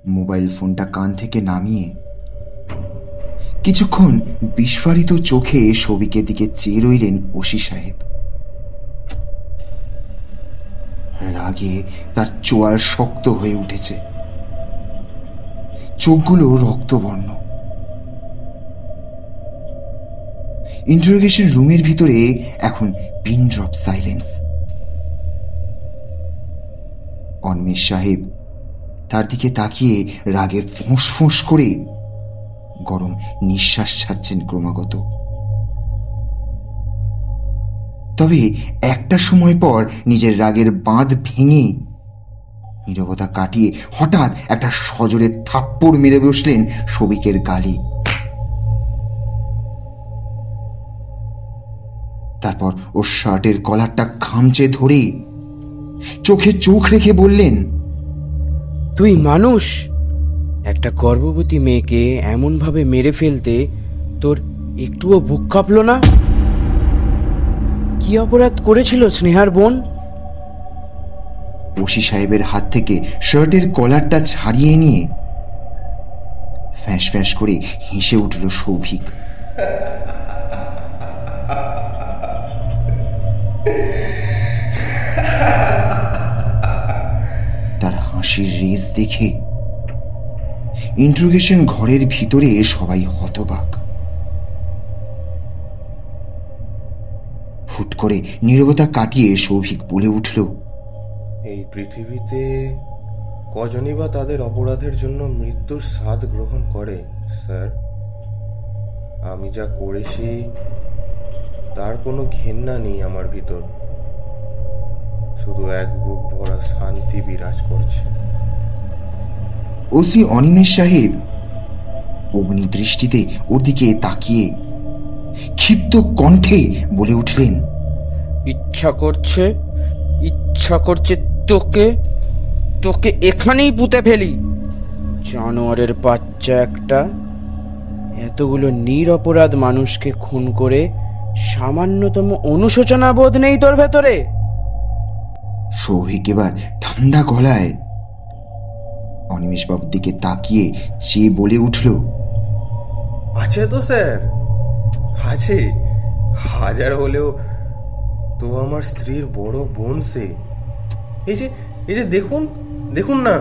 Mobile ফোনটা কান থেকে নামিয়ে কিছুক্ষণ বিস্ফারিত চোখে সবিকের দিকে চেয়ে রইলেন ওসি সাহেব। রাগে তার চোয়াল শক্ত হয়ে উঠেছে, চোখগুলো রক্তবর্ণ। ইন্টারোগেশন রুমের ভিতরে এখন পিন ড্রপ সাইলেন্স। অনিমেষ সাহেব তার দিকে তাকিয়ে রাগে ফোঁস ফোঁস করে গরম নিঃশ্বাস ছাড়ছেন ক্রমাগত। তবে একটা সময় পর নিজের রাগের বাঁধ ভেঙে নীরবতা কাটিয়ে হঠাৎ একটা সজোরে থাপ্পড় মেরে বসলেন সবিকের গালে। তারপর ওর শার্টের কলারটা খামচে ধরে চোখে চোখ রেখে বললেন, তুই মানুষ? একটা গর্ভবতী মেয়েকে এমন ভাবে মেরে ফেলতে তোর একটুও বুক কাঁপলো না? কি অপরাধ করেছিল স্নেহার বোন? ওসি সাহেবের হাত থেকে শার্টের কলারটা ছাড়িয়ে নিয়ে ফ্যাঁস ফ্যাঁস করে হেসে উঠল সৌভিক। তার হাসির রেস দেখে ইন্টারোগেশন ঘরের ভিতরে সবাই হতবাক। হুট করে নীরবতা কাটিয়ে সৌভিক বলে উঠল, এই পৃথিবীতে কজনই বা তাদের অপরাধের জন্য মৃত্যুর স্বাদ গ্রহণ করে স্যার? আমি যা করেছি তার কোনো ঘেন্না নেই আমার ভিতর, শুধু এক বুক ভরা শান্তি বিরাজ করছে। ওসি অনিমেষ সাহেব অগ্নি দৃষ্টিতে ওর দিকে তাকিয়ে ক্ষিপ্ত কণ্ঠে বলে উঠলেন, ইচ্ছা করছে তোকে তোকে এখানেই পুঁতে ফেলি, জানোয়ারের বাচ্চা একটা। এতগুলো নিরপরাধ মানুষকে খুন করে সামান্যতম অনুশোচনা বোধ নেই তোর ভেতরে? সৌভিক এবার ঠান্ডা গলায় অনিমেষ বাবুর দিকে তাকিয়ে চেয়ে বলে উঠল, আছে তো স্যার, আছে। হাজার হলেও তো আমার স্ত্রীর বড় বোন সে। এই যে দেখুন দেখুন না,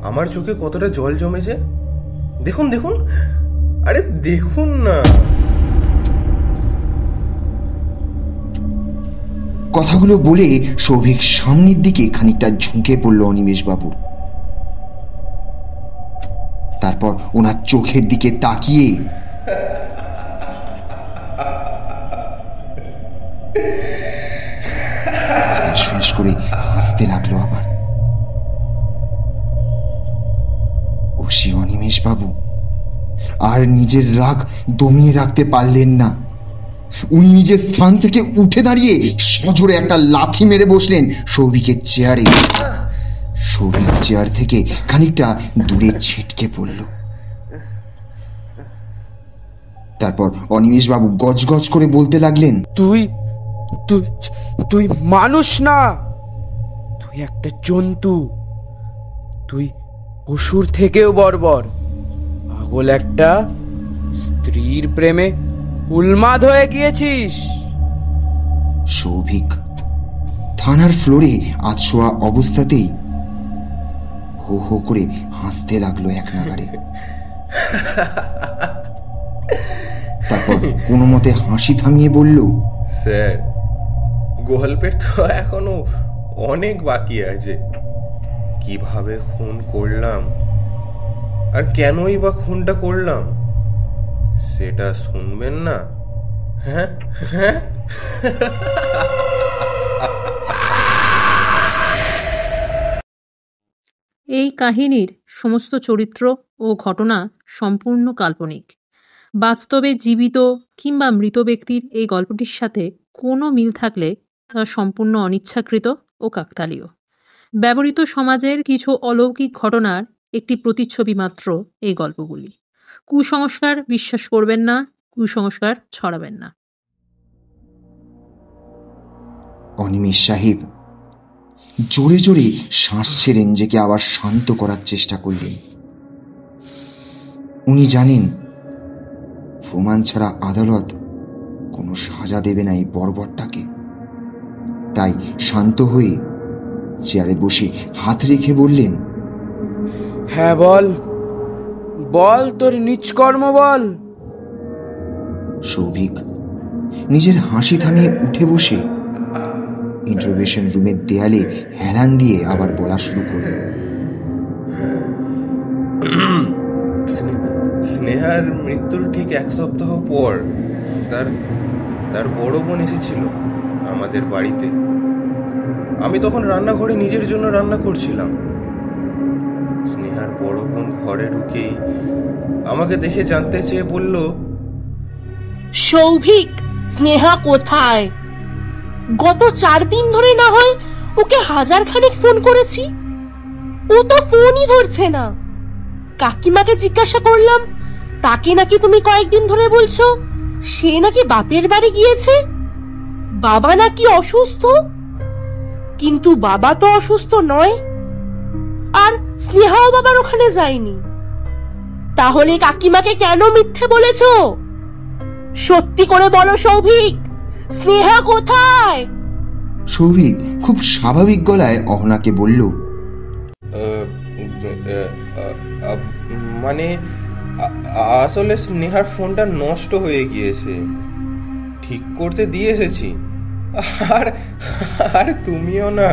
আমার চোখে কতটা জল জমেছে। দেখুন দেখুন, আরে দেখুন না। কথাগুলো বলে সৌভিক সামনের দিকে খানিকটা ঝুঁকে পড়ল অনিমেষ বাবুর। তারপর ওনার চোখের দিকে তাকিয়ে ফ্যাঁস করে হাসতে লাগলো আবার। ওসি অনিমেষ বাবু আর নিজের রাগ দমিয়ে রাখতে পারলেন না। উনি নিজের স্থান থেকে উঠে দাঁড়িয়ে সজোরে একটা লাথি মেরে বসলেন সৌভিকের চেয়ারে। সৌভিক চেয়ার থেকে খানিকটা দূরে ছিটকে পড়ল। তারপর অনিমেষ বাবু গজগজ করে বলতে লাগলেন, তুই তুই তুই মানুষ না, তুই একটা জন্তু। তুই পশুর থেকেও বর্বর, পাগল একটা। স্ত্রীর প্রেমে উন্মাদ হয়ে গিয়েছিস। সৌভিক থানার ফ্লোরে আছোয়া অবস্থাতেই হো হো করে হাসতে লাগলো এক নাগাড়ে। তারপর কোনো মতে হাসি থামিয়ে বলল, স্যার, গল্পের তো এখনো অনেক বাকি আছে। কিভাবে খুন করলাম আর কেনই বা খুনটা করলাম সেটা শুনবেন না? হ্যাঁ হ্যাঁ। এই কাহিনীর সমস্ত চরিত্র ও ঘটনা সম্পূর্ণ কাল্পনিক। বাস্তবে জীবিত কিংবা মৃত ব্যক্তির এই গল্পটির সাথে কোনো মিল থাকলে তা সম্পূর্ণ অনিচ্ছাকৃত ও কাকতালীয়। ব্যবহৃত সমাজের কিছু অলৌকিক ঘটনার একটি প্রতিচ্ছবি মাত্র এই গল্পগুলি। কুসংস্কার বিশ্বাস করবেন না, কুসংস্কার ছড়াবেন না। অনিমেষ সাহেব জোরে জোরে শ্বাস ছেড়ে নিজেকে আবার শান্ত করার চেষ্টা করলেন। উনি জানেন প্রমাণ ছাড়া আদালত কোনো সাজা দেবে না এই বর্বরটাকে। তাই শান্ত হয়ে চেয়ারে বসে হাত রেখে বললেন, হ্যাঁ বল, বল তোর নিজকর্ম বল। সৌভিক নিজের হাসি থামিয়ে উঠে বসে ইন্টারোগেশন রুমের দেয়ালে হেলান দিয়ে আবার বলা শুরু করল। স্নেহার মৃত্যুর ঠিক 1 সপ্তাহ পর তার বড় বোন এসেছিল আমাদের বাড়িতে। আমি তখন রান্নাঘরে নিজের জন্য রান্না করছিলাম। স্নেহার বড় বোন ঘরে ঢুকেই আমাকে দেখে জানতে চেয়ে বলল, সৌভিক, স্নেহা কোথায়? গত 4 দিন ধরে না হয় ওকে 1000 খানেক ফোন করেছি, ও তো ফোনই ধরছে না। কাকিমাকে জিজ্ঞাসা করলাম, তাকে নাকি তুমি কয়েকদিন ধরে বলছো সে নাকি বাপের বাড়ি গিয়েছে, বাবা নাকি অসুস্থ। কিন্তু বাবা তো অসুস্থ নয়, আর স্নেহাও বাবার ওখানে যায়নি। তাহলে কাকিমাকে কেন মিথ্যে বলেছো? সত্যি করে বলো সৌভিক, স্নেহা কোথায়? সৌভিক খুব স্বাভাবিক গলায় অহনাকে বলল, মানে আসলে স্নেহার ফোনটা নষ্ট হয়ে গিয়েছে, ঠিক করতে দিয়ে এসেছি। আর তুমিও না,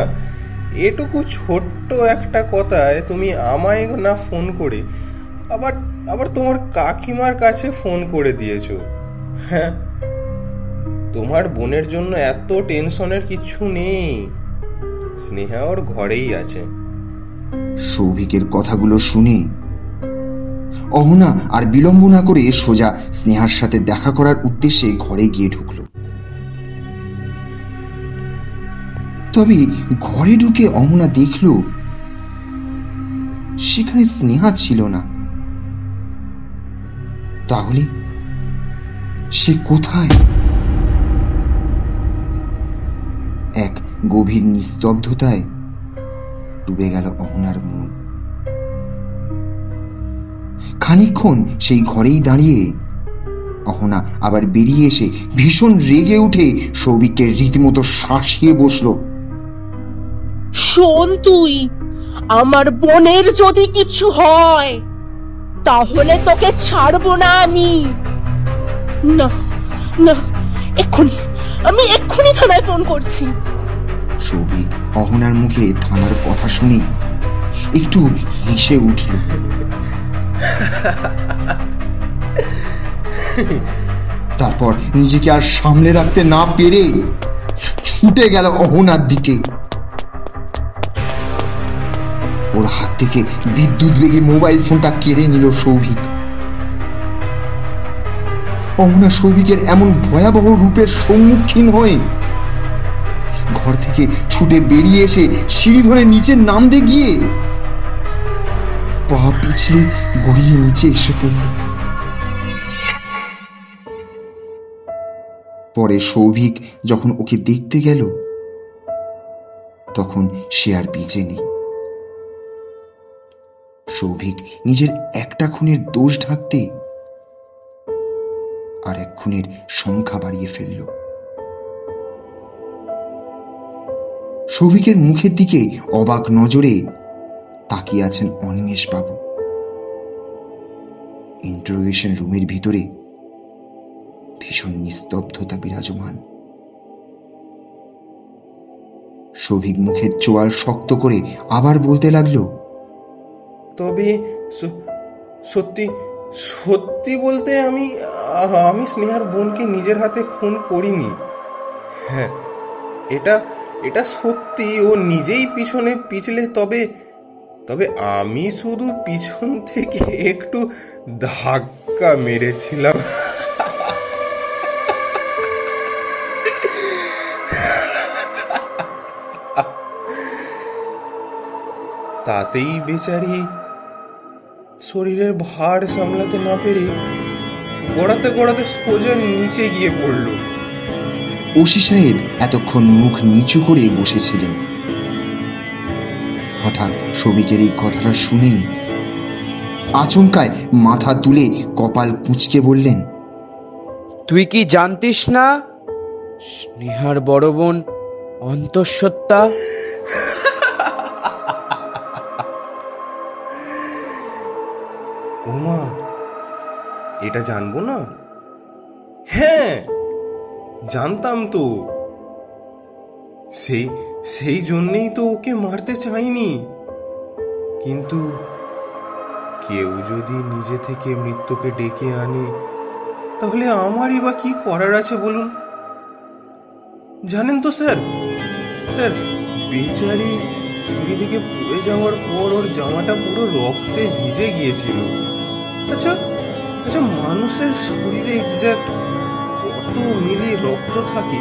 এটুকু ছোট্ট একটা কথায় তুমি আমায় না ফোন করে আবার তোমার কাকিমার কাছে ফোন করে দিয়েছো। হ্যাঁ, তোমার বোনের জন্য এত টেনশনের কিছু নেই, স্নেহা ওর ঘরেই আছে। সৌভিকের কথাগুলো শুনে অহনা আর বিলম্ব না করে সোজা স্নেহার সাথে দেখা করার উদ্দেশ্যে ঘরে গিয়ে ঢুকল। তবে ঘরে ঢুকে অহনা দেখল সেখানে স্নেহা ছিল না। তাহলে সে কোথায়? এক গভীর নিস্তব্ধতায় ডুবে গেল অহনার মন। খানিকক্ষণ সেই ঘরেই দাঁড়িয়ে অহনা আবার বেরিয়ে এসে ভীষণ রেগে উঠে সৌভিককে রীতিমতো শাসিয়ে বসল। শোন, তুই আমার বোনের যদি কিছু হয় তাহলে তোকে ছাড়বো না আমি। না না, আমি এক্ষুনি থানায় ফোন করছি। সৌভিক অহনার মুখে থানার কথা শুনে একটু হেসে উঠল। তারপর নিজেকে আর সামলে রাখতে না পেরে ছুটে গেল অহনার দিকে। ওর হাত থেকে বিদ্যুৎ বেগে মোবাইল ফোনটা কেড়ে নিল সৌভিক। অহনা সৌভিকের এমন ভয়াবহ রূপের সম্মুখীন হয়ে ঘর থেকে ছুটে বেরিয়ে এসে সিঁড়ি ধরে নিচে নামতে গিয়ে পা পিছলে গড়িয়ে নিচে এসে পড়ল। পরে সৌভিক যখন ওকে দেখতে গেল তখন সে আর বেঁচে নেই। সৌভিক নিজের একটা খুনের দোষ ঢাকতে আর এক খুনের সংখ্যা বাড়িয়ে ফেলল। সৌভিকের মুখের দিকে অবাক নজরে তাকিয়ে আছেন অনিমেষ বাবু। ইন্টারোগেশন রুমের ভিতরে ভীষণ নিস্তব্ধতা বিরাজমান। সৌভিক মুখের চোয়াল শক্ত করে আবার বলতে লাগলো, তবে সত্যি সত্যি বলতে আমি স্নেহার বোনকে নিজের হাতে খুন করিনি। হ্যাঁ, এটা সত্যি, ও নিজেই পিছনে পিছলে, তবে আমি শুধু পিছন থেকে একটু ধাক্কা মেরেছিলাম। তাতেই বেচারি শরীরের ভার সামলাতে না পেরে গড়াতে গড়াতে সোজা নিচে গিয়ে পড়ল। ওসি সাহেব এতক্ষণ মুখ নিচু করে বসেছিলেন। হঠাৎ সৌভিকের এই কথাটা শুনে আচমকায় মাথা তুলে কপাল কুঁচকে বললেন, তুই কি জানতিস না স্নেহার বড় বোন অন্তঃসত্ত্বা? ওমা, এটা জানবো না? হ্যাঁ, জানতাম তো। সেই জন্যেই তো ওকে মারতে চাইনি। কিন্তু কেউ যদি নিজে থেকে মৃত্যুকে ডেকে আনে, তাহলে আমারই বা কি করার আছে বলুন? জানেন তো স্যার, বেচারি সিঁড়ি থেকে পড়ে যাওয়ার পর ওর জামাটা পুরো রক্তে ভিজে গিয়েছিল। আচ্ছা, মানুষের শরীরে এক্স্যাক্ট কত মিলি রক্ত থাকে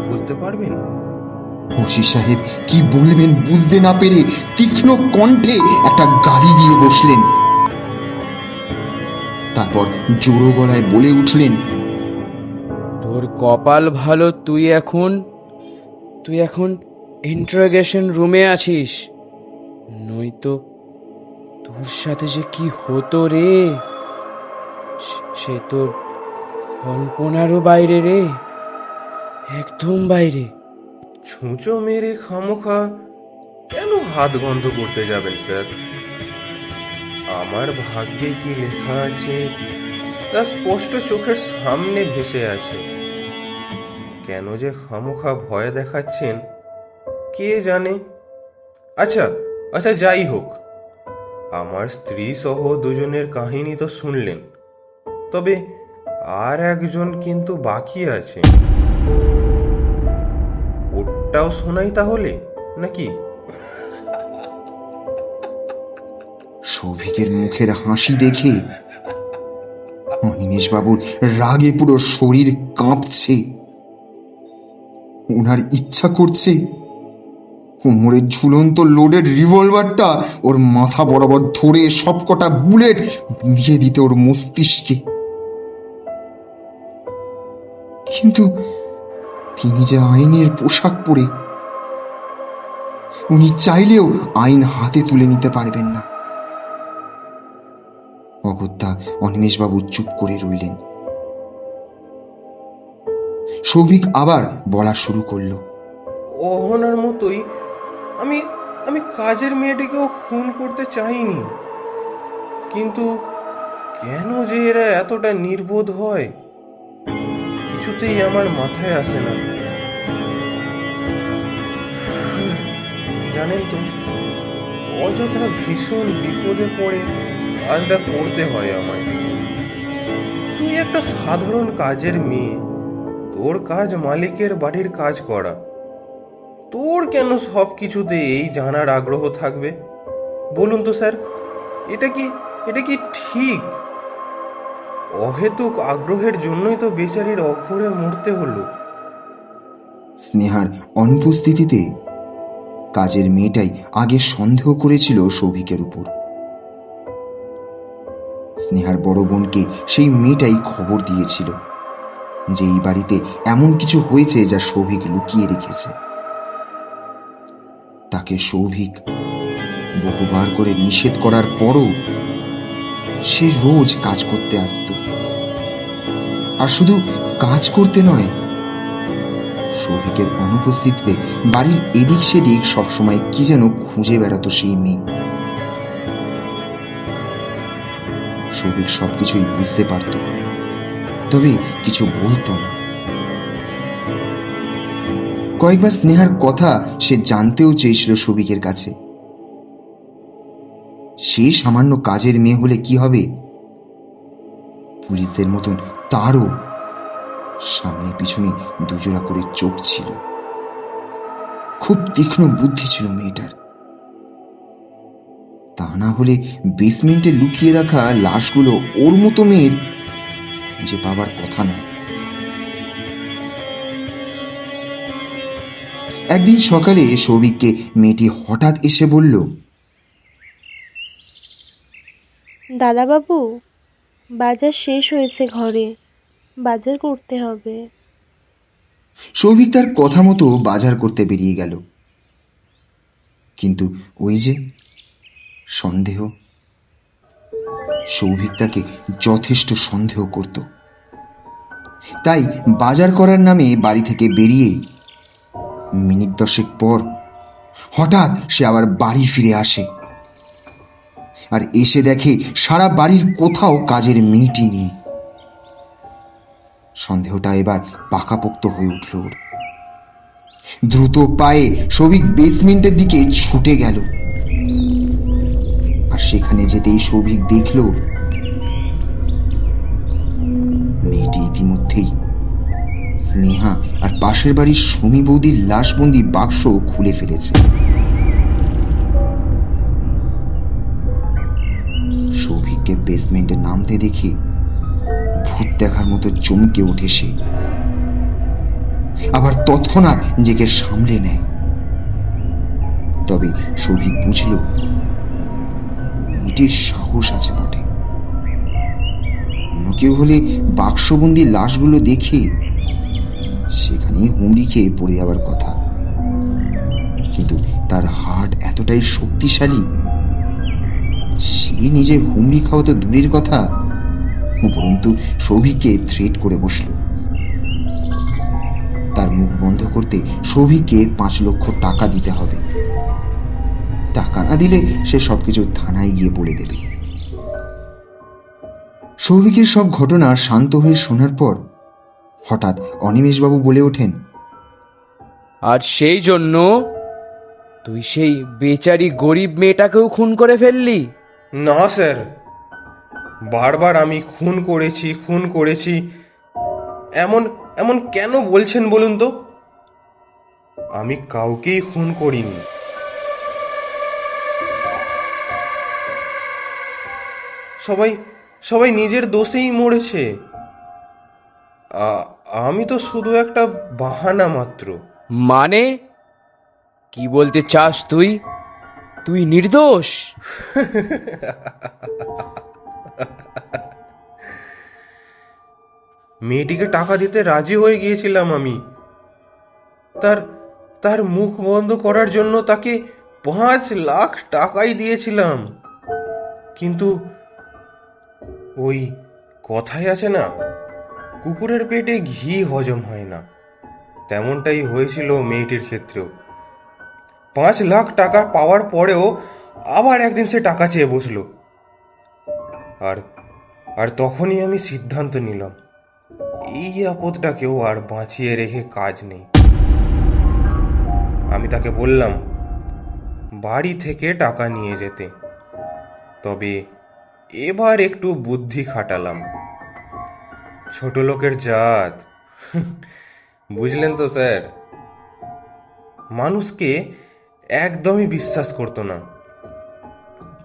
বলতে পারবেন? ওসি সাহেব কি বলবেন বুঝতে না পেরে তীক্ষ্ণ কণ্ঠে একটা গালি দিয়ে বসলেন। তারপর জোড়ো গলায় বলে উঠলেন, তোর কপাল ভালো, তুই এখন ইন্টারোগেশন রুমে আছিস, নয়তো তোর সাথে যে কি হতো রে, সে তোর কল্পনারও বাইরে রে, একদম বাইরে। ছুঁচো মেরে খামোখা কেন হাত গন্ধ করতে যাবেন স্যার? আমার ভাগ্যে কি লেখা আছে তা স্পষ্ট চোখের সামনে ভেসে আছে। কেন যে খামোখা ভয় দেখাচ্ছেন কে জানে। আচ্ছা, যাই হোক, আমার স্ত্রী সহ দুজনের কাহিনী তো শুনলেন, তবে আর একজন কিন্তু বাকি আছে। ওটাও শোনাই তাহলে নাকি? সৌভিকের মুখের হাসি দেখে অনিমেষ বাবুর রাগে পুরো শরীর কাঁপছে। ওনার ইচ্ছা করছে কোমরের ঝুলন্ত লোডেড রিভলভারটা ওর মাথা বরাবর ধরে সবকটা বুলেট দিয়ে দিতে ওর মস্তিষ্কে। কিন্তু তিনি যে আইনের পোশাক পরে, উনি চাইলেও আইন হাতে তুলে নিতে পারবেন না। অগত্যা অনিমেষবাবু চুপ করে রইলেন। সৌভিক আবার বলা শুরু করল, অহনার মতোই আমি কাজের মেয়েটিকেও খুন করতে চাইনি, কিন্তু কেন যে এরা এতটা নির্বোধ হয় কিছুতেই আমার মাথায় আসে না। জানেন তো, অযথা ভীষণ বিপদে পড়ে কাজটা করতে হয় আমায়। তুই একটা সাধারণ কাজের মেয়ে, তোর কাজ মালিকের বাড়ির কাজ করা। তোর কেন সব কিছুতে এই জানার আগ্রহ থাকবে বলুন তো স্যার? এটা কি ঠিক? অহেতুক আগ্রহের জন্যই তো বেচারির অক্ষরে মরতে হলো। স্নেহার অনুপস্থিতিতে কাজের মেয়েটাই আগে সন্দেহ করেছিল সৌভিকের উপর। স্নেহার বড় বোনকে সেই মেয়েটাই খবর দিয়েছিল যে এই বাড়িতে এমন কিছু হয়েছে যা সৌভিক লুকিয়ে রেখেছে। তাকে সৌভিক বহুবার করে নিষেধ করার পরও সে রোজ কাজ করতে আসতো। আর শুধু কাজ করতে নয়, সৌভিকের অনুপস্থিতিতে বাড়ির এদিক সেদিক সবসময় কি যেন খুঁজে বেড়াতো সেই মেয়ে। সৌভিক সবকিছুই বুঝতে পারত, তবে কিছু বলতো না। কয়েকবার স্নেহার কথা সে জানতেও চেয়েছিল সৌভিকের কাছে। সে সামান্য কাজের মেয়ে হলে কি হবে, পুলিশদের মতন তারও সামনে পিছনে দুজোড়া করে চোখ ছিল। খুব তীক্ষ্ণ বুদ্ধি ছিল মেয়েটার। তা না হলে বেসমেন্টে লুকিয়ে রাখা লাশগুলো ওর মতো মেয়ের যে পাবার কথা নয়। একদিন সকালে সৌভিককে মেয়েটি হঠাৎ এসে বলল, দাদাবাবু, বাজার শেষ হয়েছে, ঘরে বাজার করতে হবে। সৌভিক তার কথা মতো বাজার করতে বেরিয়ে গেল। কিন্তু ওই যে সন্দেহ, সৌভিক তাকে যথেষ্ট সন্দেহ করত। তাই বাজার করার নামে বাড়ি থেকে বেরিয়ে মিনিট 10 পর হঠাৎ সে আবার বাড়ি ফিরে আসে, আর এসে দেখে সারা বাড়ির কোথাও কাজের মেয়েটি নেই। সন্দেহটা এবার পাকাপোক্ত হয়ে উঠল ওর। দ্রুত পায়ে সৌভিক বেসমেন্টের দিকে ছুটে গেল, আর সেখানে যেতেই সৌভিক দেখল মেয়েটি ইতিমধ্যেই স্নেহা আর পাশের বাড়ির সুমি বৌদির লাশবন্দি বাক্স খুলে ফেলেছে। সৌভিককে বেসমেন্টে নামতে দেখে ভূত দেখার মতো চমকে ওঠে সে, আবার তৎক্ষণাৎ নিজেকে সামলে নেয়। তবে সৌভিক বুঝল মেয়েটির সাহস আছে বটে। অন্য কেউ হলে বাক্সবন্দি লাশগুলো দেখে সেখানেই হুমড়ি খেয়ে পড়ে যাবার কথা, কিন্তু তার হার্ট এতটাই শক্তিশালী, সে নিজে হুমড়ি খাওয়া তো দূরের কথা, উপরন্তু সৌভিককে থ্রেট করে বসল। তার মুখ বন্ধ করতে সৌভিককে 5 লক্ষ টাকা দিতে হবে। টাকা না দিলে সে সবকিছু থানায় গিয়ে বলে দেবে। সৌভিকের সব ঘটনা শান্ত হয়ে শোনার পর হঠাৎ অনিমেষবাবু বলে ওঠেন, আর সেই জন্য তুই সেই বেচারি গরিব মেয়েটাকেও খুন করে ফেললি? না স্যার, বারবার আমি খুন করেছি এমন এমন কেন বলছেন বলুন তো? আমি কাউকেই খুন করিনি। সবাই নিজের দোষেই মরেছে। আমি তো শুধু একটা বাহানা মাত্র। মানে কি বলতে চাস তুই? তুই নির্দোষ? মেয়েটিকে টাকা দিতে রাজি হয়ে গিয়েছিলাম আমি। তার মুখ বন্ধ করার জন্য তাকে 5 লাখ টাকাই দিয়েছিলাম। কিন্তু ওই কথাই আছে না, কুকুরের পেটে ঘি হজম হয় না, তেমনটাই হয়েছিল মেয়েটির ক্ষেত্রেও। 5 লাখ টাকা পাওয়ার পরেও আবার একদিন সে টাকা চেয়ে বসলো, আর তখনই আমি সিদ্ধান্ত নিলাম এই আপদটাকেও আর বাঁচিয়ে রেখে কাজ নেই। আমি তাকে বললাম বাড়ি থেকে টাকা নিয়ে যেতে, তবে এবার একটু বুদ্ধি খাটালাম। ছোট লোকের জাত, বুঝলেন তো স্যার। মানুষকে একদমই বিশ্বাস করতো না।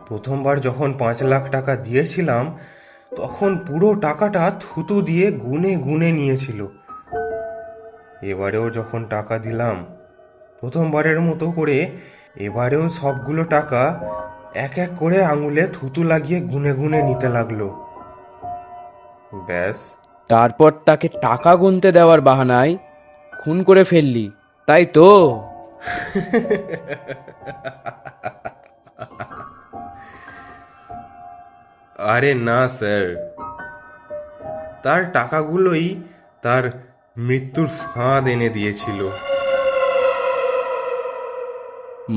প্রথমবার যখন 5 লাখ টাকা দিয়েছিলাম তখন পুরো টাকাটা থুতু দিয়ে গুনে গুনে নিয়েছিল। এবারেও যখন টাকা দিলাম প্রথমবারের মতো করে, এবারেও সবগুলো টাকা এক এক করে আঙুলে থুতু লাগিয়ে গুনে গুনে নিতে লাগলো। ব্যাস। তারপর তাকে টাকা গুনতে দেওয়ার বাহানায় খুন করে ফেললি, তাই তো? আরে না স্যার, তার টাকাগুলোই তার মৃত্যুর ফাঁদ এনে দিয়েছিল।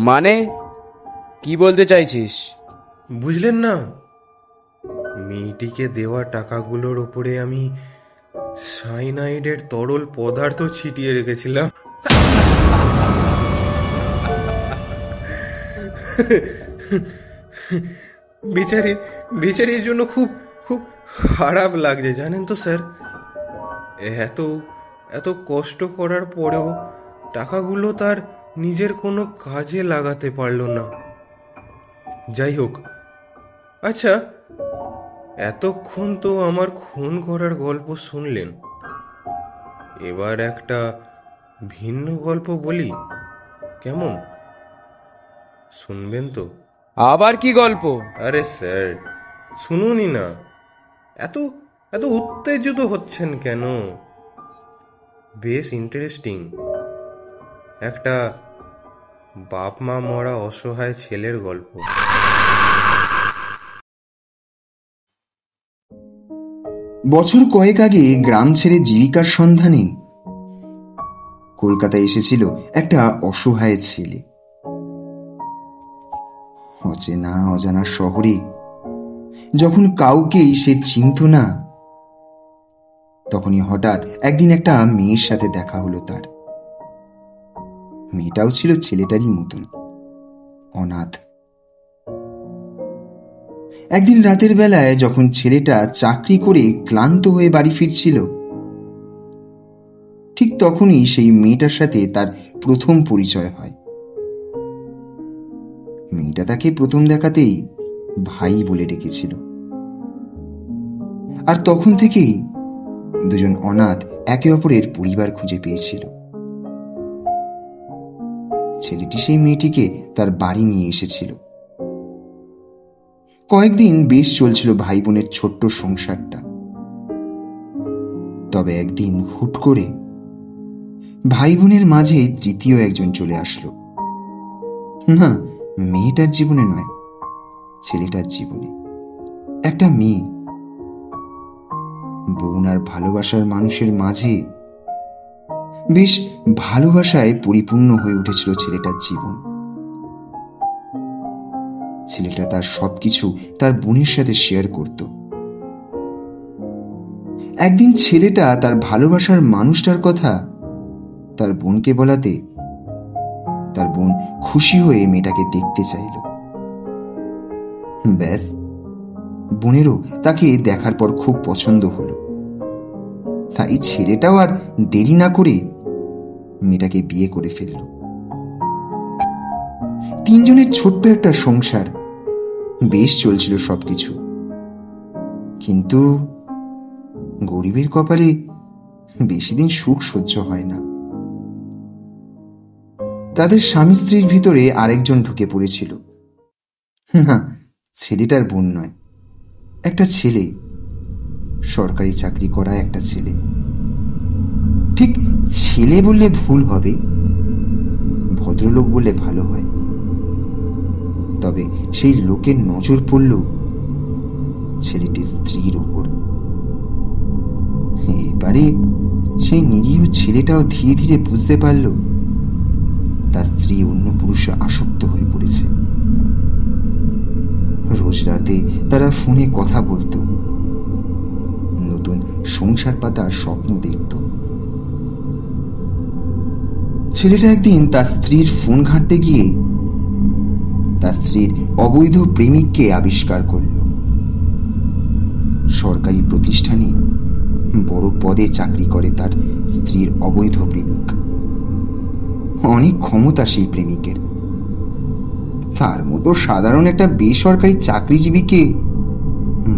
মানে কি বলতে চাইছিস? বুঝলেন না, মেয়েটিকে দেওয়া টাকাগুলোর ওপরে আমি সাইনাইডের তরল পদার্থ ছিটিয়ে রেখেছিলাম। বেচারির জন্য খুব খুব খারাপ লাগছে জানেন তো স্যার। এত কষ্ট করার পরেও টাকাগুলো তার নিজের কোনো কাজে লাগাতে পারল না। যাই হোক, আচ্ছা, এতক্ষণ তো আমার খুন করার গল্প শুনলেন, এবার একটা ভিন্ন গল্প বলি, কেমন? শুনবেন তো? আবার কি গল্প? আরে স্যার, শুনুনই না, এত এত উত্তেজিত হচ্ছেন কেন? বেশ ইন্টারেস্টিং। একটা বাপ মা মরা অসহায় ছেলের গল্প। বছর কয়েক আগে গ্রাম ছেড়ে জীবিকার সন্ধানে কলকাতায় এসেছিল একটা অসহায় ছেলে। অচেনা অজানা শহরে যখন কাউকেই সে চিনত না, তখনই হঠাৎ একদিন একটা মেয়ের সাথে দেখা হলো তার। মেয়েটাও ছিল ছেলেটারই মতন, অনাথ। একদিন রাতের বেলায় যখন ছেলেটা চাকরি করে ক্লান্ত হয়ে বাড়ি ফিরছিল, ঠিক তখনই সেই মেয়েটার সাথে তার প্রথম পরিচয় হয়। মেয়েটা তাকে প্রথম দেখাতেই ভাই বলে ডেকেছিল, আর তখন থেকেই দুজন অনাথ একে অপরের পরিবার খুঁজে পেয়েছিল। ছেলেটি সেই মেয়েটিকে তার বাড়ি নিয়ে এসেছিল। কয়েকদিন বেশ চলছিল ভাই বোনের ছোট্ট সংসারটা। তবে একদিন হুট করে ভাই বোনের মাঝে তৃতীয় একজন চলে আসলো। না, মেয়েটার জীবনে নয়, ছেলেটার জীবনে। একটা মেয়ে। বোন আর ভালোবাসার মানুষের মাঝে বেশ ভালোবাসায় পরিপূর্ণ হয়ে উঠেছিল ছেলেটার জীবন। ছেলেটা তার সবকিছু তার বোনের সাথে শেয়ার করত। একদিন ছেলেটা তার ভালোবাসার মানুষটার কথা তার বোনকে বলাতে তার বোন খুশি হয়ে মেয়েটাকে দেখতে চাইল। ব্যাস, বোনেরও তাকে দেখার পর খুব পছন্দ হলো। তাই ছেলেটাও আর দেরি না করে মেয়েটাকে বিয়ে করে ফেলল। তিনজনের ছোট্ট একটা সংসার, বেশ চলছিল সবকিছু। কিন্তু গরিবের কপালে বেশি দিন সুখ সহ্য হয় না। তাদের স্বামী স্ত্রীর ভিতরে আরেকজন ঢুকে পড়েছিল। না, ছেলেটার বোন নয়, একটা ছেলে, সরকারি চাকরি করা একটা ছেলে। ঠিক ছেলে বললে ভুল হবে, ভদ্রলোক বললে ভালো হয়। তবে সেই লোকের নজর পড়ল ছেলেটির স্ত্রীর ওপর। এবারে সেই নিরীহ ছেলেটাও ধীরে ধীরে বুঝতে পারল তার স্ত্রী অন্য পুরুষে আসক্ত হয়ে পড়েছে। রোজ রাতে তারা ফোনে কথা বলতো, নতুন সংসার পাতার স্বপ্ন দেখত। ছেলেটা একদিন তার স্ত্রীর ফোন ঘাঁটতে গিয়ে তার স্ত্রীর অবৈধ প্রেমিককে আবিষ্কার করল। সরকারি প্রতিষ্ঠানে বড় পদে চাকরি করে তার স্ত্রীর অবৈধ প্রেমিক। অনেক ক্ষমতা সেই প্রেমিকের। তার মতো সাধারণ একটা বেসরকারি চাকরিজীবীকে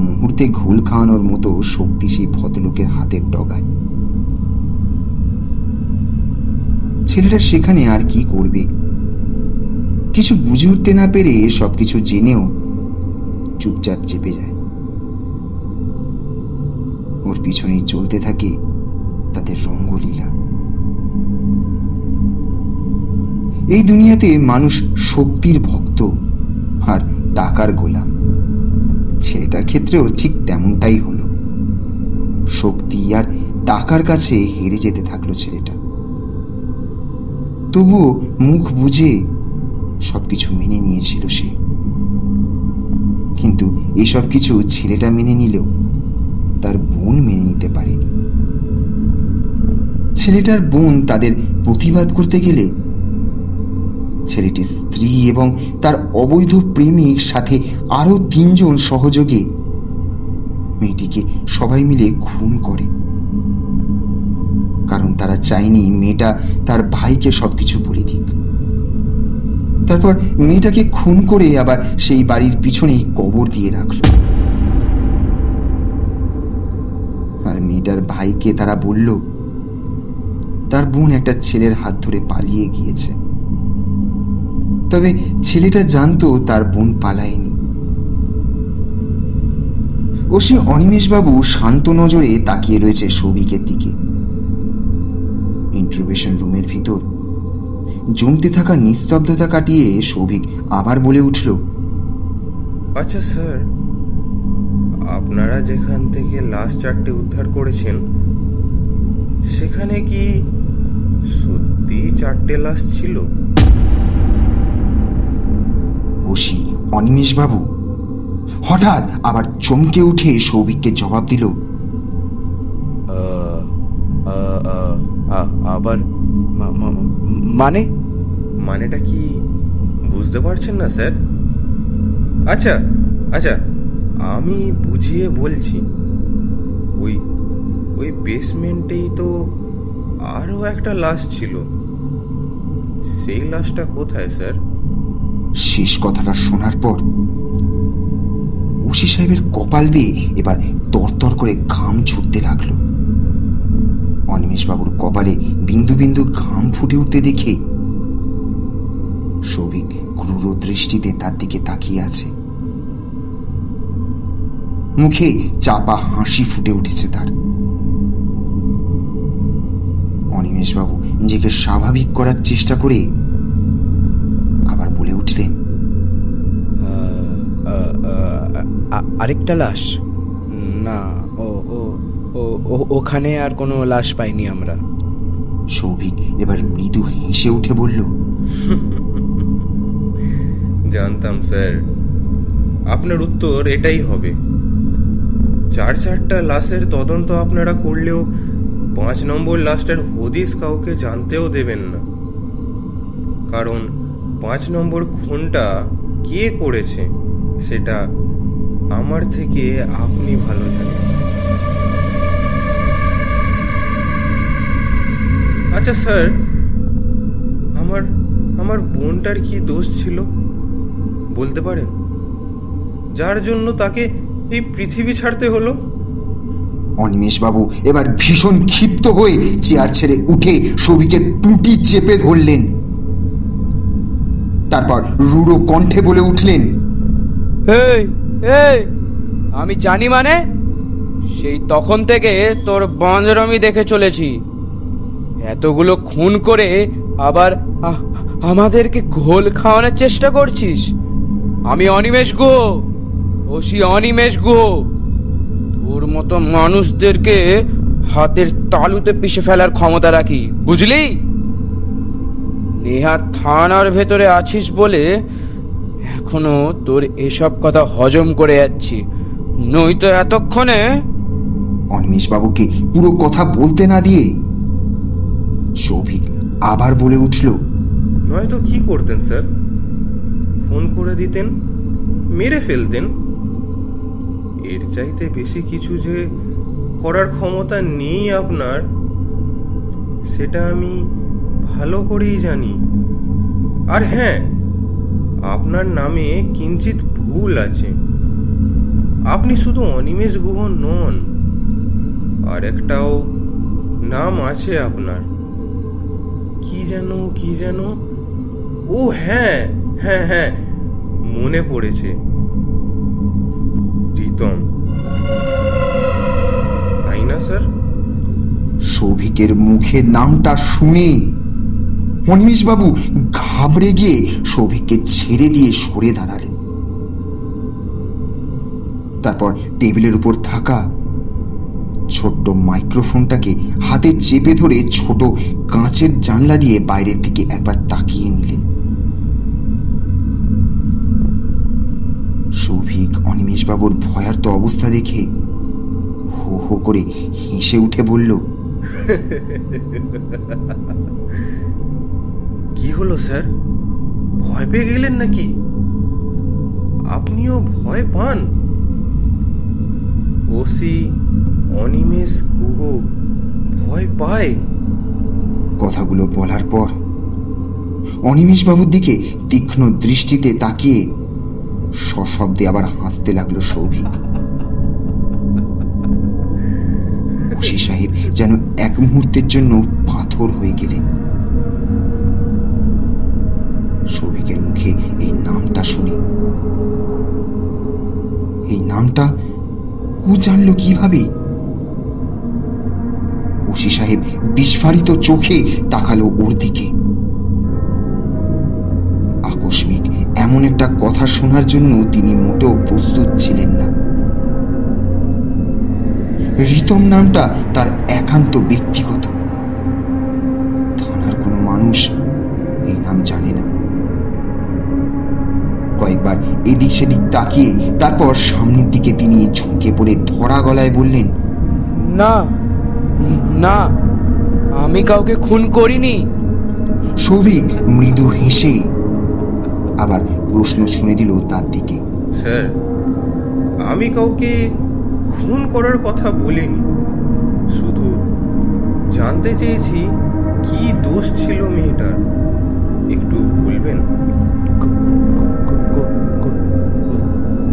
মুহূর্তে ঘোল খাওয়ানোর মতো শক্তি সেই ভদ্রলোকের হাতের ডগায়। ছেলেটা সেখানে আর কি করবে, কিছু বুঝে উঠতে না পেরে সবকিছু জেনেও চুপচাপ চেপে যায়। ওর পিছনেই চলতে থাকে তাদের রঙ্গলীলা। এই দুনিয়াতে মানুষ শক্তির ভক্ত আর টাকার গোলাম। ছেলেটার ক্ষেত্রেও ঠিক তেমনটাই হলো। শক্তি আর টাকার কাছে হেরে যেতে থাকলো ছেলেটা। তবুও মুখ বুঝে সবকিছু মেনে নিয়েছিল সে। কিন্তু এসব কিছু ছেলেটা মেনে নিলেও তার বোন মেনে নিতে পারেনি। ছেলেটার বোন তাদের প্রতিবাদ করতে গেলে ছেলেটির স্ত্রী এবং তার অবৈধ প্রেমিক সাথে আরো 3 জন সহযোগে মেয়েটিকে সবাই মিলে খুন করে। কারণ তারা চায়নি মেয়েটা তার ভাইকে সবকিছু বলে দিক। তারপর মেয়েটাকে খুন করে আবার সেই বাড়ির পিছনেই কবর দিয়ে রাখল। আর মেয়েটার ভাইকে তারা বলল তার বোন একটা ছেলের হাত ধরে পালিয়ে গিয়েছে। তবে ছেলেটা জানতো তার বোন পালায়নি। ওসি অনিমেষবাবু শান্ত নজরে তাকিয়ে রয়েছে সৌভিকের দিকে। ইন্টারোগেশন রুমের ভিতর জমতে থাকা নিস্তব্ধতা কাটিয়ে সৌভিক আবার বলে উঠল, আচ্ছা স্যার, আপনারা যেখান থেকে লাশ 4টে উদ্ধার করেছেন সেখানে কি সত্যি 4টে লাশ ছিল? ওসি অনিমেষ বাবু হঠাৎ আবার চমকে উঠে সৌভিককে জবাব দিল, আবার মানেটা কি বুঝতে পারছেন না স্যার? আচ্ছা আচ্ছা, আমি বুঝিয়ে বলছি। ওই বেসমেন্টেই তো আরো একটা লাশ ছিল। সেই লাশটা কোথায় স্যার? শেষ কথাটা শোনার পর ওসি সাহেবের কপাল বেয়ে এবার তরতর করে ঘাম ছুটতে লাগলো। অনিমেষ বাবুর কপালে বিন্দু বিন্দু ঘাম ফুটে উঠতে দেখে সৌভিক ক্রূর দৃষ্টিতে তার দিকে তাকিয়ে আছে। মুখে চাপা হাসি ফুটে উঠেছে তার। অনিমেষ বাবু নিজেকে স্বাভাবিক করার চেষ্টা করে আবার বলে উঠলেন, আরেকটা লাশ? না, ওখানে আর কোনো লাশ পাইনি আমরা। সৌভিক এবার মৃদু হেসে উঠে বলল, জানতাম স্যার আপনার উত্তর এটাই হবে। 4টা লাশের তদন্ত আপনারা করলেও 5 নম্বর লাশটার হদিস কাউকে জানতেও দেবেন না, কারণ 5 নম্বর খুনটা কে করেছে সেটা আমার থেকে আপনি ভালো জানেন। আচ্ছা স্যার, আমার বোনটার কি দোষ ছিল বলতে পারেন, যার জন্য তাকে এই পৃথিবী ছাড়তে হলো? অনিমেষ বাবু এবার ভীষণ ক্ষিপ্ত হয়ে চেয়ার ছেড়ে উঠে সৌভিকের টুটি চেপে ধরলেন। তারপর রূঢ় কণ্ঠে বলে উঠলেন, আমি জানি মানে? সেই তখন থেকে তোর বাঁদরামি দেখে চলেছি। এতগুলো খুন করে আবার আমাদেরকে ঘোল খাওয়ানোর চেষ্টা করছিস। আমি অনিমেষ গুহ, ওসি অনিমেষ গুহ। তোর মতো মানুষদেরকে হাতের তালুতে পিষে ফেলার ক্ষমতা রাখি, বুঝলি? নেহা থানার ভেতরে আছিস বলে এখনো তোর এসব কথা হজম করে যাচ্ছি, নয়তো এতক্ষণে। অনিমেষ বাবুকে পুরো কথা বলতে না দিয়ে সৌভিক আবার বলে উঠল, নয়তো কি করতেন স্যার? ফোন করে দিতেন, মেরে ফেলতেন। এর চাইতে বেশি কিছু যে করার ক্ষমতা নেই আপনার, সেটা আমি ভালো করেই জানি। আর হ্যাঁ, আপনার নামে কিঞ্চিত ভুল আছে। আপনি শুধু অনিমেষ গুহ নন, আর একটাও নাম আছে আপনার। কি যেন ও হ্যাঁ হ্যাঁ হ্যাঁ, মনে পড়েছে, প্রীতম, তাই না স্যার? সৌভিকের মুখের নামটা শুনে অনিমেষ বাবু ঘাবড়ে গিয়ে সৌভিককে ছেড়ে দিয়ে সরে দাঁড়ালেন। তারপর টেবিলের উপর থাকা ছোট্ট মাইক্রোফোনটাকে হাতে চেপে ধরে ছোট কাঁচের জানলা দিয়ে বাইরের দিকে একবার তাকিয়ে নিলেন। সৌভিক অনিমেষ বাবুর ভয়ার্ত অবস্থা দেখে হো হো করে হেসে উঠে বলল, কি হলো স্যার, ভয় পেয়ে গেলেন নাকি? আপনিও ভয় পান? ওসি অনিমেষ গুহ ভয় পায়? কথাগুলো বলার পর অনিমেষ বাবুর দিকে তীক্ষ্ণ দৃষ্টিতে তাকিয়ে সশব্দে আবার হাসতে লাগলো সৌভিক। ওসি সাহেব যেন এক মুহূর্তের জন্য পাথর হয়ে গেলেন। সৌভিকের মুখে এই নামটা শুনে, এই নামটা ও জানলো কিভাবে? ওসি সাহেব বিস্ফারিত চোখে তাকালো ওর দিকে। আকস্মিক এমন একটা কথা শোনার জন্য তিনি মোটেও প্রস্তুত ছিলেন না। রিতম নামটা তার একান্ত ব্যক্তিগত। থানার কোনো মানুষ এই নাম জানে না। কয়েকবার এদিক সেদিক তাকিয়ে তারপর সামনের দিকে তিনি ঝুঁকে পড়ে ধরা গলায় বললেন, না না, আমি কাউকে খুন করিনি। সৌভিক মৃদু হেসে আবার প্রশ্ন শুনে দিল তার দিকে। স্যার, আমি কাউকে খুন করার কথা বলিনি, শুধু জানতে চেয়েছি কি দোষ ছিল মেয়েটার, একটু বলবেন?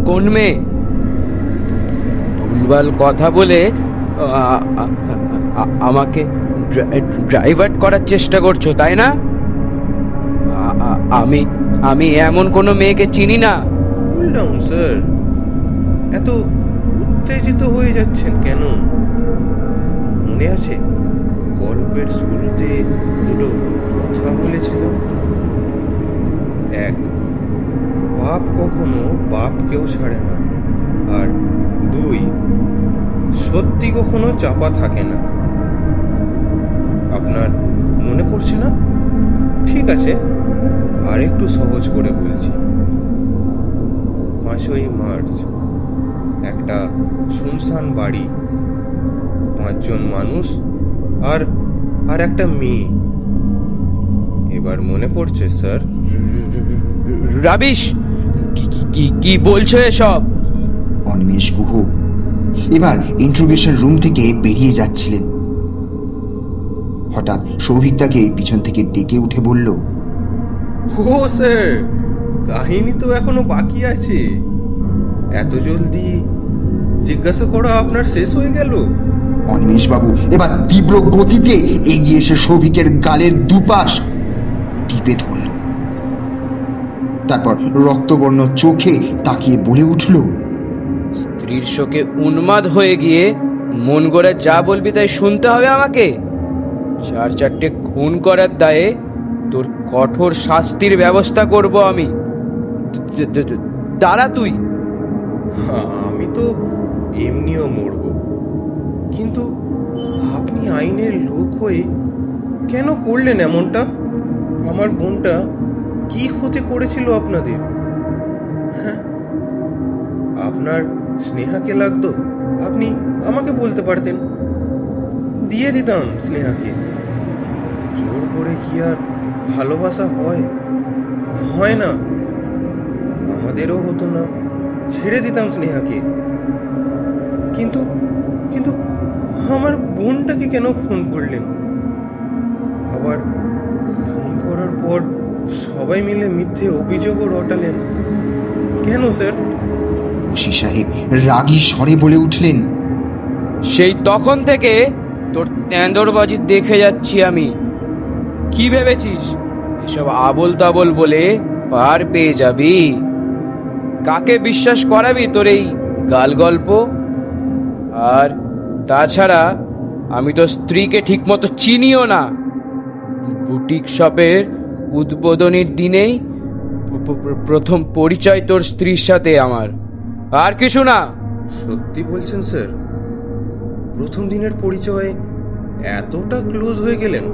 কোন মেয়ে? ভুলভাল কথা বলে আমাকে ড্রাইভার্ট করার চেষ্টা করছো, তাই না? আমি এমন কোনো মেয়েকে চিনি না। কুল ডাউন স্যার, এত উত্তেজিত হয়ে যাচ্ছেন কেন? মনে আছে গল্পের শুরুতে দুটো কথা বলেছিলাম? এক, বাপ কখনো বাপকেও ছাড়ে না, আর দুই, সত্যি কখনো চাপা থাকে না। আপনার মনে পড়ছে না? ঠিক আছে, আর একটু সহজ করে বলছি। 5ই মার্চ, একটা শুনশান বাড়ি, 5 জন মানুষ আর একটা মেয়ে। এবার মনে পড়ছে স্যার? রাবিশ, কি বলছো এসব? অনিমেষ গুহ এবার ইন্ট্রোগেশন রুম থেকে বেরিয়ে যাচ্ছিলেন। হঠাৎ সৌভিক তাকে পিছন থেকে ডেকে উঠে বলল, ও স্যার, কাহিনী তো এখনো বাকি আছে। এত জলদি জিজ্ঞাসা করা আপনার শেষ হয়ে গেল? অনিমেষ বাবু এবার তীব্র গতিতে এগিয়ে এসে সৌভিকের গালের দুপাশ টিপে ধরল, তারপর রক্তবর্ণ চোখে তাকিয়ে বলে উঠল, স্ত্রীর শোকে উন্মাদ হয়ে গিয়ে মন গড়ে যা বলবি তাই শুনতে হবে আমাকে? 4-4টে খুন করার দায়ে তোর কঠোর শাস্তির ব্যবস্থা করব আমি। দাঁড়া তুই। আমি তো এমনিও মরব, কিন্তু আপনি আইনের লোক হয়ে কেন করলেন এমনটা? আমার বোনটা কি ক্ষতি করেছিল আপনাদের? হ্যাঁ, আপনার স্নেহাকে লাগতো, আপনি আমাকে বলতে পারতেন, দিয়ে দিতাম স্নেহাকে। জোর করে কি আর ভালোবাসা হয়? হয় না। আমাদেরও হতো না, ছেড়ে দিতাম স্নেহাকে। কিন্তু কিন্তু আমার বোনটাকে কেন খুন করলেন? আবার খুন করার পর সবাই মিলে মিথ্যে অভিযোগও রটালেন কেন স্যার? ওসি সাহেব রাগী স্বরে বলে উঠলেন, সেই তখন থেকে তোর তেঁদরবাজি দেখে যাচ্ছি আমি। কি ভেবেছিস এসব আবোল তাবোল বলে পার পেয়ে যাবি? কাকে বিশ্বাস করাবি তোর এই গাল গল্প? আর তাছাড়া আমি তো স্ত্রীকে ঠিকমতো চিনিও না। বুটিক শপের উদ্বোধনীর দিনেই প্রথম পরিচয় তোর স্ত্রীর সাথে আমার, আর কিছু না। সত্যি বলছেন স্যার? প্রথম দিনের পরিচয় এতটা ক্লোজ হয়ে গেলেন?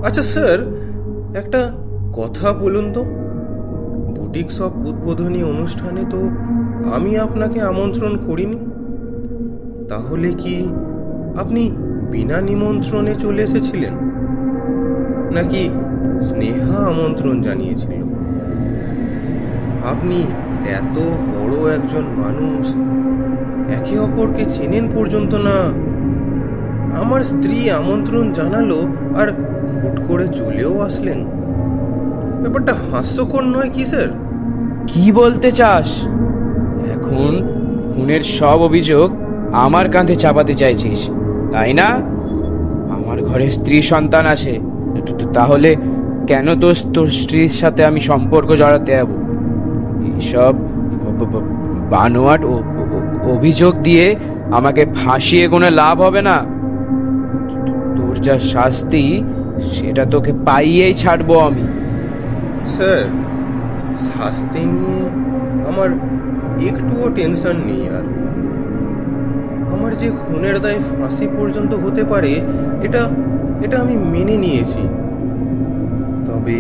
আচ্ছা স্যার, একটা কথা বলুন তো, বুটিক শপ উদ্বোধনী অনুষ্ঠানে তো আমি আপনাকে আমন্ত্রণ করিনি, তাহলে কি আপনি বিনা নিমন্ত্রণে চলে এসেছিলেন, নাকি স্নেহা আমন্ত্রণ জানিয়েছিল? আপনি এত বড় একজন মানুষ, একে অপরকে চেনেন পর্যন্ত না। আমার স্ত্রী আমন্ত্রণ জানালো আর হুট করে চলেও আসলেন। ব্যাপারটা হাস্যকর নয় কি স্যার? কি বলতে চাস? এখন খুনের সব অভিযোগ আমার কাঁধে চাপাতে চাইছিস, তাই না? আমার ঘরে স্ত্রী সন্তান আছে, তাহলে কেন তোর স্ত্রীর সাথে আমি সম্পর্ক জড়াতে যাব? এইসব বানোয়াট অভিযোগ দিয়ে আমাকে ফাঁসিয়ে কোনো লাভ হবে না। তোর যা শাস্তি সেটা তোকে পাইয়েই ছাড়বো আমি। স্যার, শাস্তি নিয়ে আমার একটুও টেনশন নেই। আর আমার যে খুনের দায় ফাঁসি পর্যন্ত হতে পারে এটা এটা আমি মেনে নিয়েছি। তবে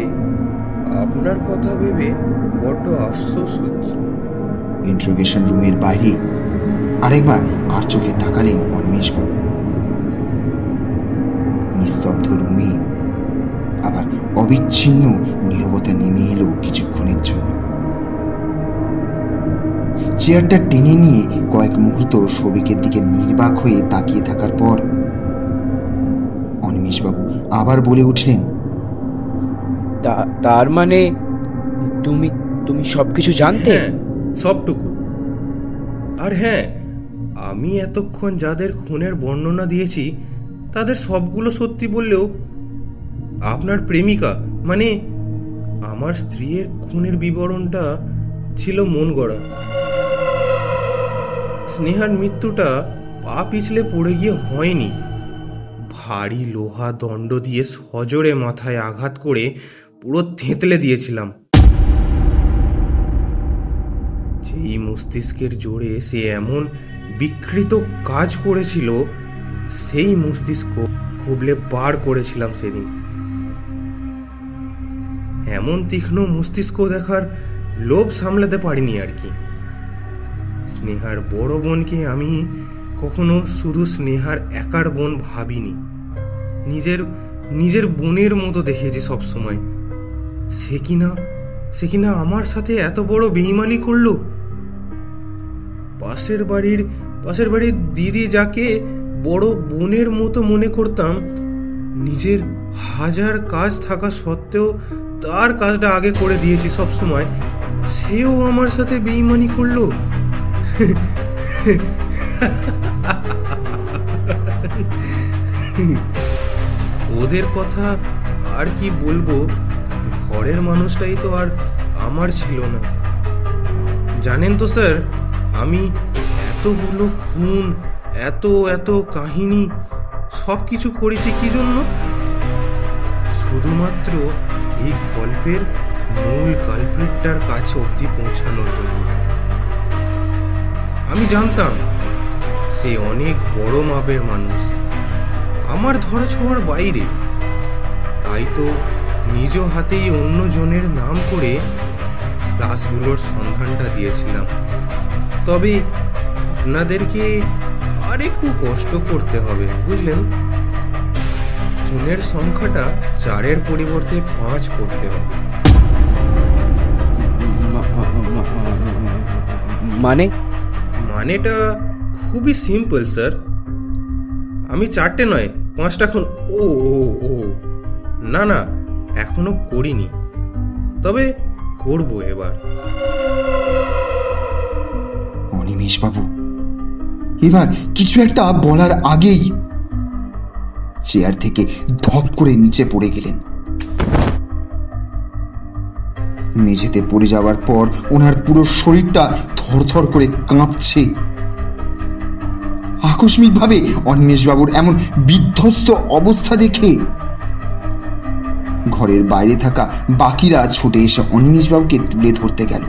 আপনার কথা ভেবে বড্ড আফসোস হচ্ছে। ইন্ট্রোগেশন রুমের বাইরে আরেকবার আর চোখে তাকালেন অনিমেষবাবু। নিস্তব্ধ রুমে আবার অবিচ্ছিন্ন নীরবতা নেমে এলো কিছুক্ষণের জন্য। চেয়ারটা টেনে নিয়ে কয়েক মুহূর্ত সৌভিকের দিকে নির্বাক হয়ে তাকিয়ে থাকার পর অনিমেষবাবু আবার বলে উঠলেন, তার মানে তুমি তুমি সবকিছু জানতে? হ্যাঁ, সবটুকু। আর হ্যাঁ, আমি এতক্ষণ যাদের খুনের বর্ণনা দিয়েছি তাদের সবগুলো সত্যি বললেও আপনার প্রেমিকা মানে আমার স্ত্রীর খুনের বিবরণটা ছিল মন গড়া। স্নেহার মৃত্যুটা পা পিছলে পড়ে গিয়ে হয়নি, ভারী লোহা দণ্ড দিয়ে সজোরে মাথায় আঘাত করে পুরো থেঁতলে দিয়েছিলাম। যেই মস্তিষ্কের জোরে সে এমন বিকৃত কাজ করেছিল সেই মস্তিষ্ক খুবলে বার করেছিলাম সেদিন। এমন তীক্ষ্ণ মস্তিষ্ক দেখার লোভ সামলাতে পারিনি আর কি। স্নেহার বড় বোনকে আমি কখনো শুধু স্নেহার একার বোন ভাবিনি, নিজের বোনের মতো দেখেছি সবসময়। সে কিনা আমার সাথে এত বড় বেঈমানি করলো। পাশের বাড়ির দিদি যাকে বড় বোনের মতো মনে করতাম, নিজের হাজার কাজ থাকা সত্ত্বেও তার কাজটা আগে করে দিয়েছি সবসময়, সেও আমার সাথে বেঈমানি করলো। ওদের কথা আর কি বলবো, ঘরের মানুষটাই তো আর আমার ছিল না। জানেন তো স্যার, আমি এতগুলো খুন, এত কাহিনী সব কিছু করেছি কি জন্য? শুধুমাত্র এই গল্পের মূল কালপ্রিটটার কাছে অবধি পৌঁছানোর জন্য। আমি জানতাম সে অনেক বড় মাপের মানুষ, আমার ধরাছোঁয়ার বাইরে। তাই তো নিজ হাতেই অন্য জনের নাম করে লাশগুলোর সন্ধানটা দিয়েছিলাম। তবে আপনাদেরকে আর একটু কষ্ট করতে হবে, বুঝলেন? খুনের সংখ্যাটা 4-এর পরিবর্তে 5 করতে হবে। মানেটা খুবই সিম্পল স্যার। আমি 4টে নয় 5টা খুন ও না এখনো করিনি, তবে করব এবার। অনিমেষবাবু এবার কিছু একটা বলার আগেই চেয়ার থেকে ধপ করে নিচে পড়ে গেলেন। মেঝেতে পড়ে যাওয়ার পর ওনার পুরো শরীরটা থরথর করে কাঁপছে। আকস্মিকভাবে অনিমেষবাবুর এমন বিধ্বস্ত অবস্থা দেখে ঘরের বাইরে থাকা বাকিরা ছুটে এসে অনিমেষবাবুকে তুলে ধরতে গেল,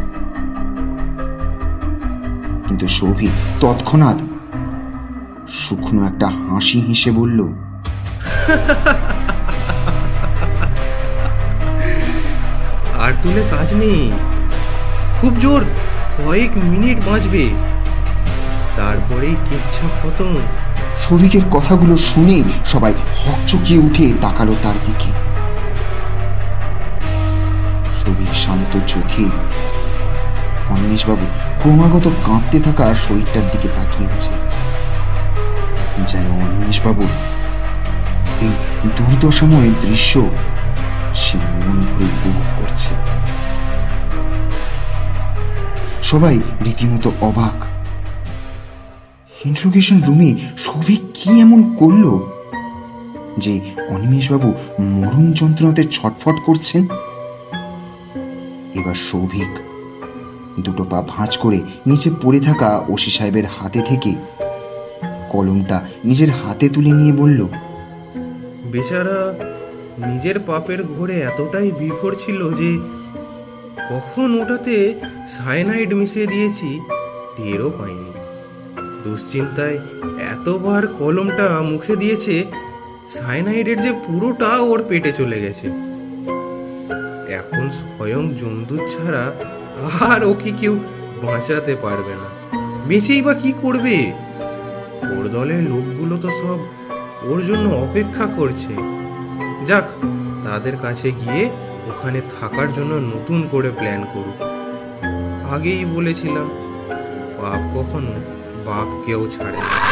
কিন্তু সৌভিক তৎক্ষণাৎ শুকনো একটা হাসি হেসে বলল, আর তুলে কাজ নেই, খুব জোর কয়েক মিনিট বাঁচবে, তারপরেই কেচ্ছা খতম। সৌভিকের কথাগুলো শুনে সবাই হকচকিয়ে উঠে তাকালো তার দিকে। সৌভিক শান্ত চোখে অনিমেষবাবু ক্রমাগত কাঁপতে থাকা শরীরটার দিকে তাকিয়ে আছে, যেন অনিমেষবাবুর এই দুর্দশাময় দৃশ্য সে মন ভরে উপভোগ করছে। সবাই রীতিমতো অবাক। ইন্ট্রোগেশন রুমে সৌভিক কি এমন করলো যে অনিমেষবাবু মরণ যন্ত্রণাতে ছটফট করছেন? এবার সৌভিক দুটো পা ভাঁজ করে নিচে পড়ে থাকা ওসি সাহেবের হাতে থেকে কলমটা নিজের হাতে তুলে নিয়ে বলল, বেচারা নিজের পাপের ঘোরে এতটাই বিভোর ছিল যে কখন ওটাতে সায়ানাইড মিশিয়ে দিয়েছি টেরও পাইনি। দুশ্চিন্তায় এতবার কলমটা মুখে দিয়েছে, সায়ানাইডের যে পুরোটা ওর পেটে চলে গেছে। এখন স্বয়ং জন্তু ছাড়া আর ওকে কেউ বাঁচাতে পারবে না। বেঁচেই বা কি করবে? ওর দলের লোকগুলো তো সব ওর জন্য অপেক্ষা করছে। যাক, তাদের কাছে গিয়ে ওখানে থাকার জন্য নতুন করে প্ল্যান করুক। আগেই বলেছিলাম, পাপ কখনো বাপকেও ছাড়ে না।